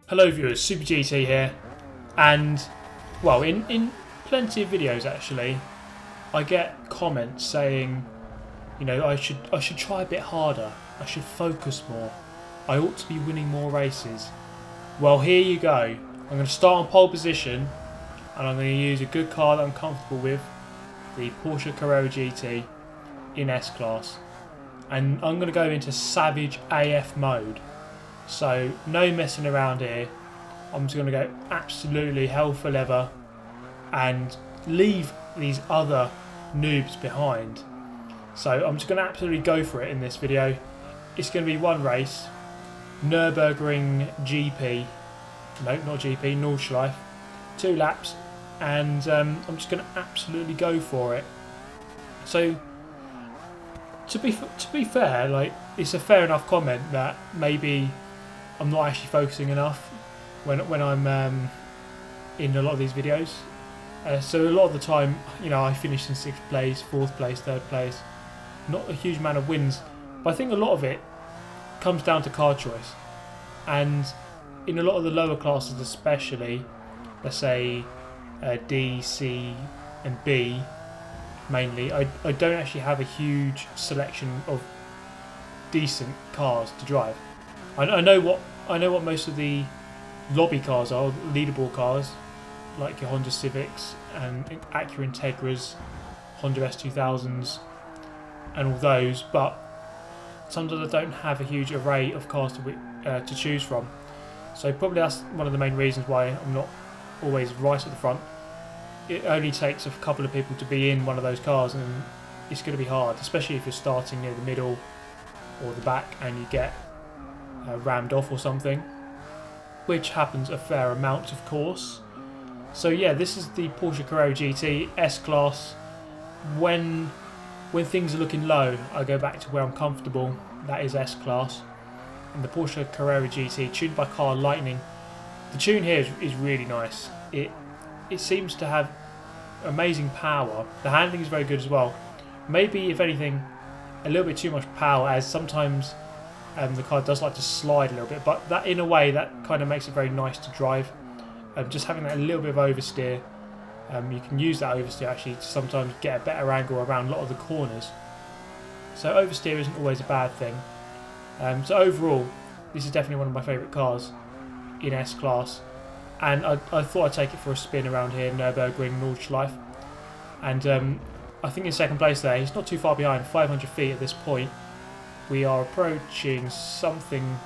Hello viewers, Super GT here, and well, in plenty of videos actually, I get comments saying, you know, I should try a bit harder, I should focus more, I ought to be winning more races. Well, here you go. I'm going to start on pole position, and I'm going to use a good car that I'm comfortable with, the Porsche Carrera GT in S-Class, and I'm going to go into Savage AF mode. So no messing around here. I'm just going to go absolutely hell for leather and leave these other noobs behind. So I'm just going to absolutely go for it in this video. It's going to be one race, Nurburgring GP, no, not GP, Nordschleife, 2 laps, and I'm just going to absolutely go for it. So to be fair, like, it's a fair enough comment that maybe I'm not actually focusing enough when I'm in a lot of these videos. So a lot of the time, you know, I finish in 6th place, 4th place, 3rd place. Not a huge amount of wins, but I think a lot of it comes down to car choice. And in a lot of the lower classes especially, let's say D, C and B mainly, I don't actually have a huge selection of decent cars to drive. I know what most of the lobby cars are, leaderboard cars, like your Honda Civics and Acura Integras, Honda S2000s and all those, but sometimes I don't have a huge array of cars to choose from. So probably that's one of the main reasons why I'm not always right at the front. It only takes a couple of people to be in one of those cars, and it's going to be hard, especially if you're starting near the middle or the back and you get rammed off or something, which happens a fair amount, of course. So yeah, this is the Porsche Carrera GT S-Class. When things are looking low, I go back to where I'm comfortable, that is S-Class. And the Porsche Carrera GT, tuned by Car Lightning. The tune here is really nice. It seems to have amazing power. The handling is very good as well. Maybe, if anything, a little bit too much power, as sometimes the car does like to slide a little bit, but that, in a way, that kind of makes it very nice to drive. Just having that little bit of oversteer, you can use that oversteer actually to sometimes get a better angle around a lot of the corners. So oversteer isn't always a bad thing. So overall, this is definitely one of my favourite cars in S-Class, and I thought I'd take it for a spin around here, Nurburgring, Nordschleife, and I think in 2nd place there. He's not too far behind, 500 feet at this point. We are approaching something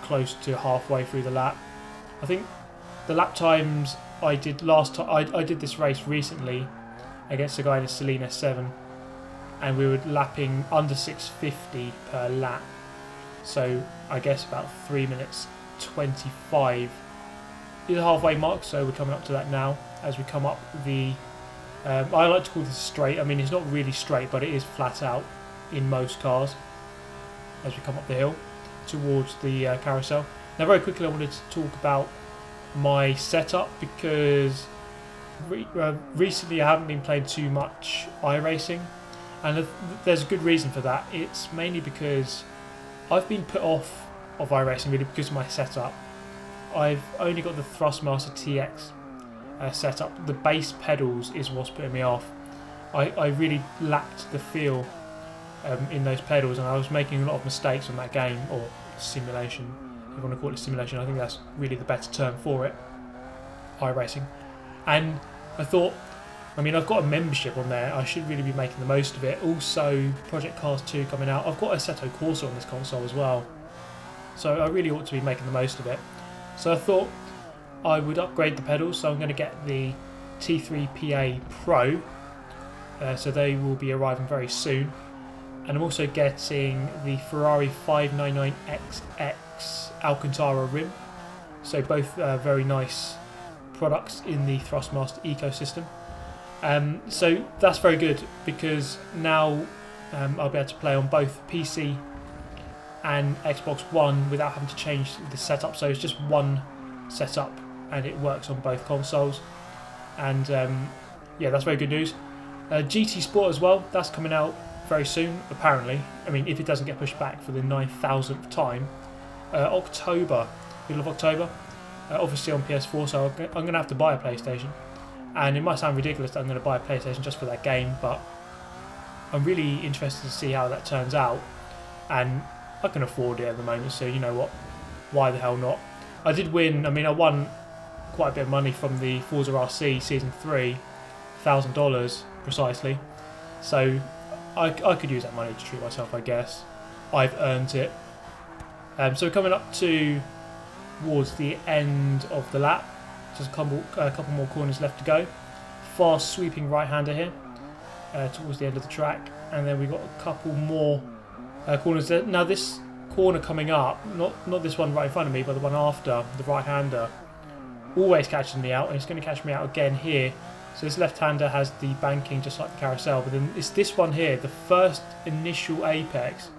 close to halfway through the lap. I think the lap times I did last time, I did this race recently against a guy in a Selena 7, and we were lapping under 650 per lap. So I guess about 3 minutes 25 is the halfway mark, so we're coming up to that now as we come up the I like to call this straight. I mean, it's not really straight, but it is flat out in most cars as we come up the hill towards the carousel. Now very quickly I wanted to talk about my setup, because recently I haven't been playing too much iRacing, and there's a good reason for that. It's mainly because I've been put off of iRacing really because of my setup. I've only got the Thrustmaster TX set up. The base pedals is what's putting me off. I really lacked the feel in those pedals, and I was making a lot of mistakes on that game, or simulation, if you want to call it simulation. I think that's really the better term for it, iRacing. And I thought, I mean, I've got a membership on there, I should really be making the most of it. Also, Project Cars 2 coming out. I've got Assetto Corsa on this console as well, so I really ought to be making the most of it. So I thought I would upgrade the pedals, so I'm going to get the T3PA Pro, so they will be arriving very soon. And I'm also getting the Ferrari 599XX Alcantara rim. So both very nice products in the Thrustmaster ecosystem. So that's very good, because now I'll be able to play on both PC and Xbox One without having to change the setup. So it's just one setup and it works on both consoles. And yeah, that's very good news. GT Sport as well, that's coming out very soon, apparently. I mean, if it doesn't get pushed back for the 9,000th time. October middle of October. Obviously on PS4, so I'm going to have to buy a PlayStation. And it might sound ridiculous that I'm going to buy a PlayStation just for that game, but I'm really interested to see how that turns out. And I can afford it at the moment, so you know what, why the hell not? I did win, I won quite a bit of money from the Forza RC Season 3, $1,000 precisely. So I could use that money to treat myself, I guess. I've earned it. So we're coming up towards the end of the lap. Just a couple more corners left to go. Fast sweeping right-hander here towards the end of the track. And then we've got a couple more corners there. Now this corner coming up, not this one right in front of me, but the one after, the right-hander, always catches me out, and it's going to catch me out again here. So this left-hander has the banking just like the carousel, but then it's this one here, the first initial apex,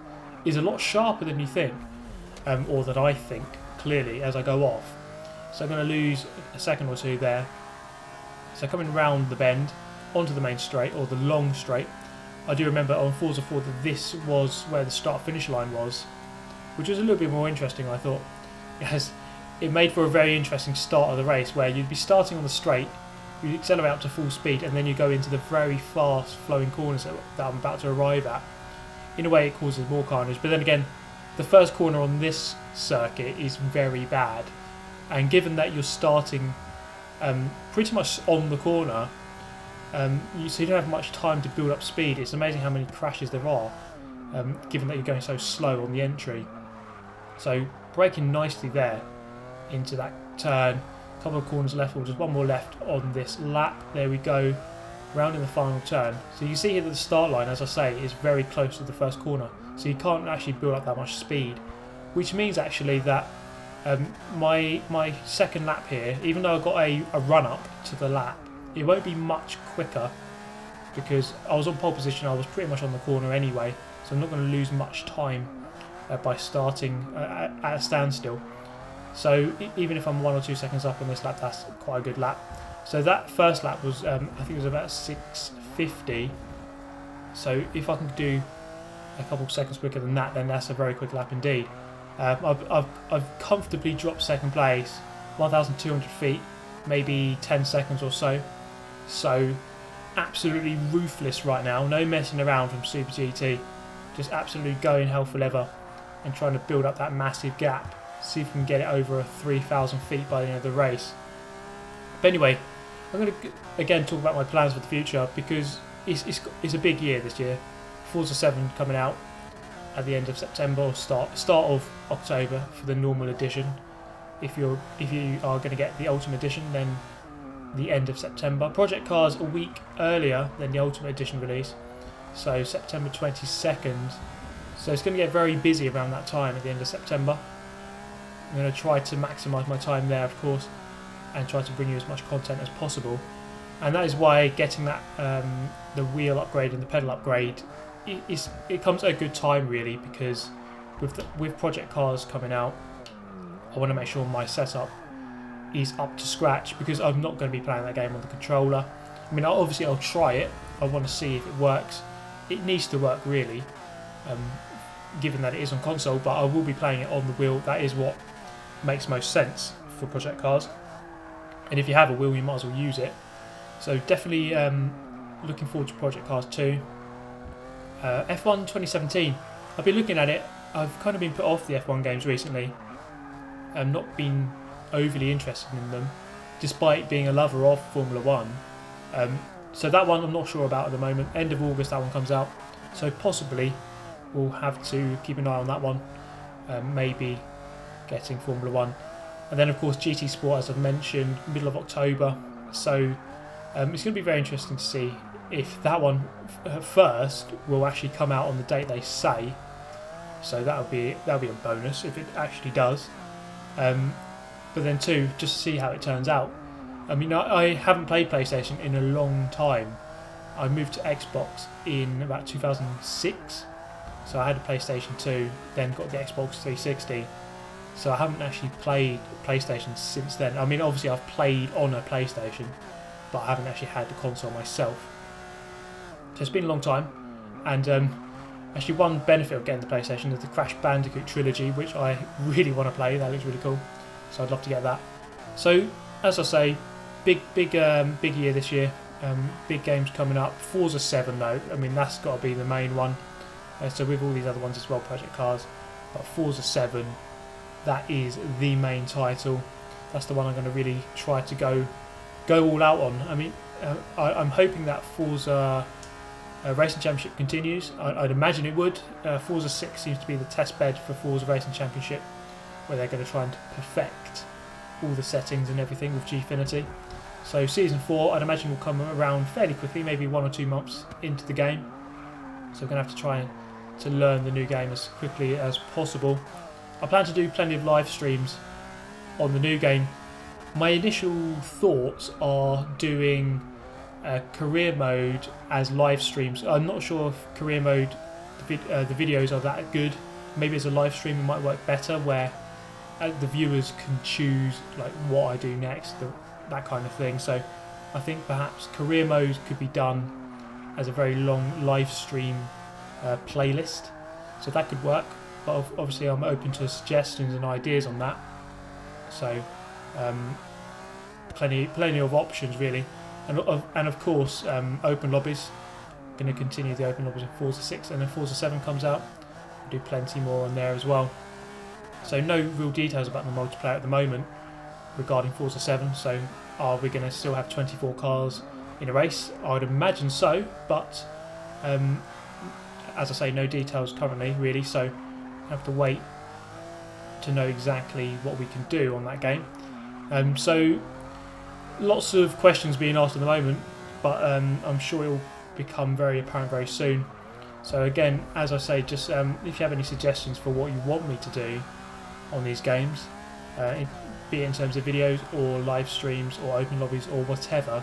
is a lot sharper than you think, or that I think, clearly, as I go off. So I'm going to lose a second or two there. So coming round the bend, onto the main straight, or the long straight. I do remember on Forza 4 that this was where the start-finish line was, which was a little bit more interesting, I thought. It made for a very interesting start of the race, where you'd be starting on the straight, you accelerate up to full speed, and then you go into the very fast flowing corners that I'm about to arrive at. In a way it causes more carnage, but then again, the first corner on this circuit is very bad, and given that you're starting pretty much on the corner, so you don't have much time to build up speed. It's amazing how many crashes there are, given that you're going so slow on the entry. So braking nicely there into that turn. A couple of corners left, or just one more left on this lap. There we go, round in the final turn. So you see here that the start line, as I say, is very close to the first corner, so you can't actually build up that much speed, which means actually that my second lap here, even though I got a run up to the lap, it won't be much quicker because I was on pole position. I was pretty much on the corner anyway, so I'm not going to lose much time by starting at a standstill. So even if I'm 1 or 2 seconds up on this lap, that's quite a good lap. So that first lap was, I think it was about 6:50. So if I can do a couple of seconds quicker than that, then that's a very quick lap indeed. I've comfortably dropped second place, 1,200 feet, maybe 10 seconds or so. So absolutely ruthless right now, no messing around from Super GT, just absolutely going hell for leather and trying to build up that massive gap. See if we can get it over 3,000 feet by the end of the race. But anyway, I'm going to again talk about my plans for the future, because it's a big year this year. Forza 7 coming out at the end of September, or start of October for the normal edition. If you are going to get the Ultimate Edition, then the end of September. Project Cars a week earlier than the Ultimate Edition release, so September 22nd. So it's going to get very busy around that time at the end of September. I'm going to try to maximise my time there, of course, and try to bring you as much content as possible. And that is why getting that the wheel upgrade and the pedal upgrade, it comes at a good time really, because with Project Cars coming out, I want to make sure my setup is up to scratch, because I'm not going to be playing that game on the controller. Obviously I'll try it. I want to see if it works. It needs to work really, given that it is on console, but I will be playing it on the wheel. That is what makes most sense for Project Cars, and if you have a wheel, you might as well use it. So definitely looking forward to Project Cars 2. F1 2017, I've been looking at it. I've kind of been put off the F1 games recently, and not been overly interested in them, despite being a lover of Formula 1. So that one I'm not sure about at the moment. End of August that one comes out, so possibly we'll have to keep an eye on that one, maybe getting Formula 1. And then of course GT Sport, as I've mentioned, middle of October. So it's going to be very interesting to see if that one first will actually come out on the date they say. So that'll be a bonus if it actually does. But then two, just to see how it turns out. I haven't played PlayStation in a long time. I moved to Xbox in about 2006. So I had a PlayStation 2, then got the Xbox 360. So I haven't actually played PlayStation since then. Obviously I've played on a PlayStation, but I haven't actually had the console myself. So it's been a long time. And actually one benefit of getting the PlayStation is the Crash Bandicoot trilogy, which I really want to play. That looks really cool. So I'd love to get that. So as I say, big year this year. Big games coming up. Forza 7 though, I mean that's got to be the main one. So with all these other ones as well, project cars, but Forza 7, that is the main title. That's the one I'm going to really try to go all out on. I mean, I'm hoping that Forza Racing Championship continues. I'd imagine it would. Forza 6 seems to be the test bed for Forza Racing Championship, where they're going to try and perfect all the settings and everything with Gfinity. So Season 4, I'd imagine will come around fairly quickly, maybe 1 or 2 months into the game. So we're going to have to try to learn the new game as quickly as possible. I plan to do plenty of live streams on the new game. My initial thoughts are doing career mode as live streams. I'm not sure if career mode, the videos are that good. Maybe as a live stream it might work better, where the viewers can choose like what I do next, that kind of thing. So I think perhaps career mode could be done as a very long live stream playlist. So that could work. But obviously I'm open to suggestions and ideas on that. So plenty of options really, and of course open lobbies. Going to continue the open lobbies in Forza 6, and then Forza 7 comes out, we'll do plenty more on there as well. So no real details about the multiplayer at the moment regarding Forza 7. So are we going to still have 24 cars in a race? I would imagine so, but as I say, no details currently really, so I have to wait to know exactly what we can do on that game. So lots of questions being asked at the moment, but I'm sure it will become very apparent very soon. So again, as I say, just if you have any suggestions for what you want me to do on these games, be it in terms of videos or live streams or open lobbies or whatever,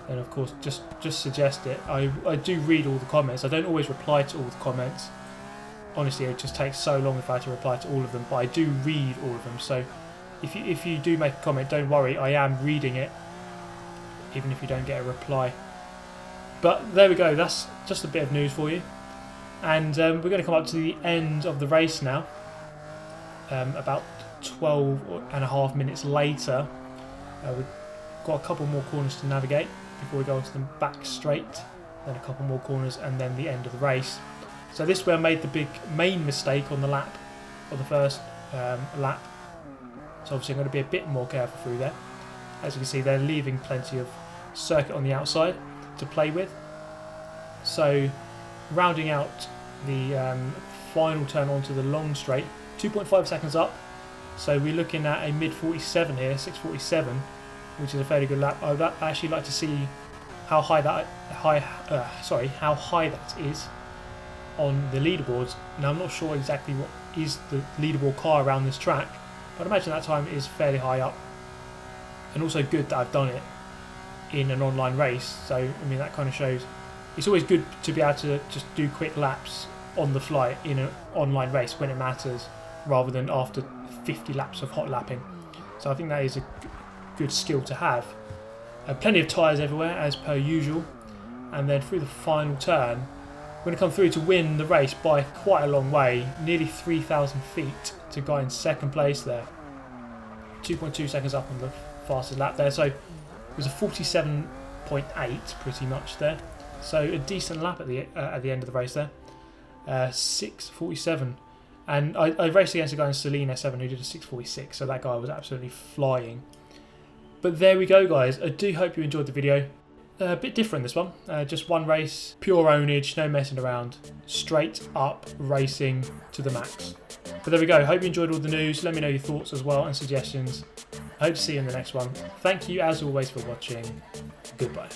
then of course just suggest it. I do read all the comments. I don't always reply to all the comments. Honestly, it just takes so long if I had to reply to all of them, but I do read all of them. So if you do make a comment, don't worry, I am reading it, even if you don't get a reply. But there we go, that's just a bit of news for you. And we're going to come up to the end of the race now. About 12.5 minutes later. We've got a couple more corners to navigate before we go onto the back straight, then a couple more corners, and then the end of the race. So this is where I made the main mistake on the lap, or the first lap. So obviously I'm going to be a bit more careful through there. As you can see, they're leaving plenty of circuit on the outside to play with. So rounding out the final turn onto the long straight, 2.5 seconds up. So we're looking at a mid 47 here, 6:47, which is a fairly good lap. I'd actually like to see how high that is on the leaderboards. Now I'm not sure exactly what is the leaderboard car around this track, but I imagine that time is fairly high up, and also good that I've done it in an online race. So I mean, that kind of shows it's always good to be able to just do quick laps on the fly in an online race when it matters, rather than after 50 laps of hot lapping. So I think that is a good skill to have. Plenty of tyres everywhere as per usual, and then through the final turn we're going to come through to win the race by quite a long way, nearly 3,000 feet to guy in second place there. 2.2 seconds up on the fastest lap there, so it was a 47.8 pretty much there. So a decent lap at the end of the race there. 6:47, and I raced against a guy in Celine S7 who did a 6:46, so that guy was absolutely flying. But there we go, guys. I do hope you enjoyed the video. A bit different this one, just one race, pure ownage, no messing around, straight up racing to the max. But there we go, hope you enjoyed all the news. Let me know your thoughts as well and suggestions. I hope to see you in the next one. Thank you as always for watching. Goodbye.